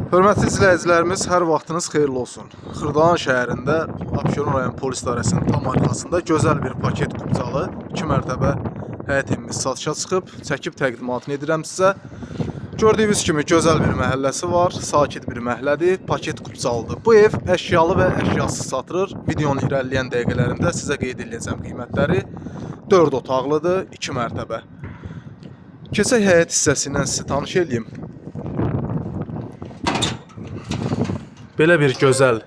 Hörmətli izləyicilərimiz, hər vaxtınız xeyirli olsun. Xırdalan şəhərində Abşeron rayon polis idarəsinin tam arxasında gözəl bir paket qubcalı 2 mərtəbə həyət evimiz satışa çıxıb, çəkib təqdimatını edirəm sizə. Gördüyünüz kimi gözəl bir məhəlləsi var, sakit bir məhəllədir, paket qubcalıdır. Bu ev əşyalı və əşyasız satılır. Videonun irəliləyən dəqiqələrində sizə qeyd edəcəm qiymətləri. 4 otaqlıdır, 2 mərtəbə. Keçək həyət hissəsindən sizi tanış edeyim. Belə bir gözəl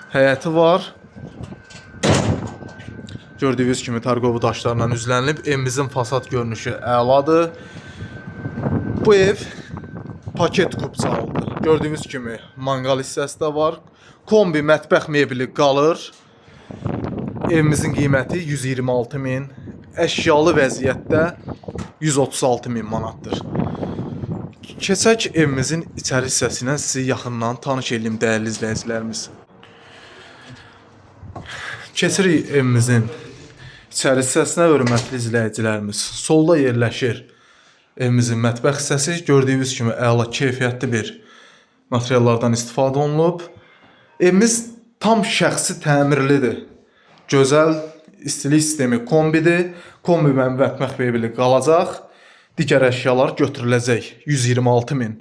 həyəti var. Gördüyünüz kimi targovu daşlarla üzlənilib. Evimizin fasad görünüşü əladır. Bu ev paket qubcalıdır. Gördüyünüz kimi manqal hissəsi də var. Kombi mətbəx mebeli qalır. Evimizin qiyməti 126.000, əşyalı vəziyyətdə 136.000 manatdır. Keçək evimizin içəri hissəsindən sizi yaxından tanış edeyim dəyərli izləyicilərimiz. Keçirik evimizin içəri hissəsinə, hörmətli izləyicilərimiz. Solda yerləşir evimizin mətbəx hissəsi. Gördüyünüz kimi əla keyfiyyətli bir materiallardan istifadə olunub. Evimiz tam şəxsi təmirlidir. Gözəl istilik sistemi kombidir. Kombi və mətbəx mebeli qalacaq. Digər əşyalar götürüləcək 126.000.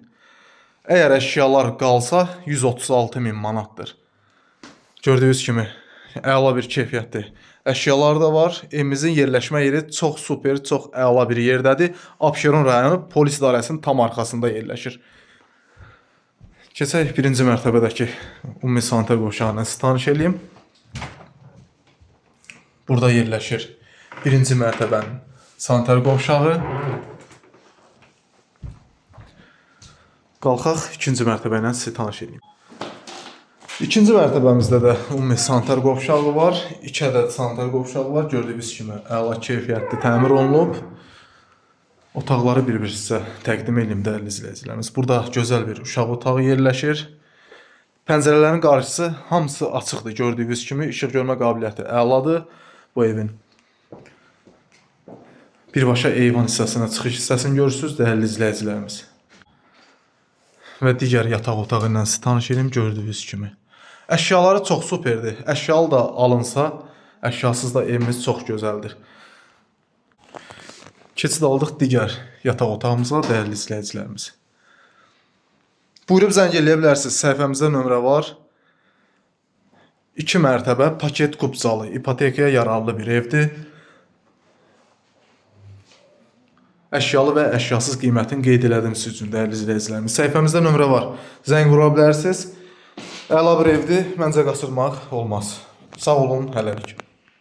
Əgər əşyalar qalsa 136.000 manatdır. Gördüyünüz kimi əla bir keyfiyyətli əşyalar da var. Evimizin yerləşmə yeri çox super, çox əla bir yerdədir. Abşeron rayonu polis idarəsinin tam arxasında yerləşir. Keçək birinci mərtəbədəki ümumi sanitar qovşağına sizi tanış edeyim. Burada yerləşir birinci mərtəbənin sanitar qovşağı. Qalxaq ikinci mərtəbə ilə sizi tanış edeyim. İkinci mərtəbəmizdə də ümumi sanitar qovşağı var. 2 ədəd sanitar qovşağı var. Gördüyünüz kimi əla keyfiyyətli təmir olunub. Otaqları bir-bir sizə təqdim edeyim dəyərli izləyicilərimiz. Burada gözəl bir uşaq otağı yerləşir. Pəncərələrin qarşısı hamısı açıqdır. Gördüyünüz kimi işıq görmə qabiliyyəti əladır bu evin. Birbaşa eyvan hissəsinə, çıxış hissəsini görürsünüz dəyərli izləyicilərimiz. Və digər yataq otağı ilə sizi tanış edeyim gördüyünüz kimi. Əşyaları çox superdir. Əşyalı da alınsa, əşyasız da evimiz çox gözəldir. Keçid aldıq digər yataq otağımıza dəyərli izləyicilərimiz. Buyurub zəng eləyə bilərsiniz. Səhifəmizdə nömrə var. 2 mərtəbə paket qubcalı, ipotekaya yararlı bir evdir. Əşyalı və əşyasız qiymətini qeyd elədim siz üçün dəyərli izləyicilərimiz. Səhifəmizdə nömrə var. Zəng vura bilərsiniz. Əla bir evdir. Məncə qaçırmaq olmaz. Sağ olun, hələlik.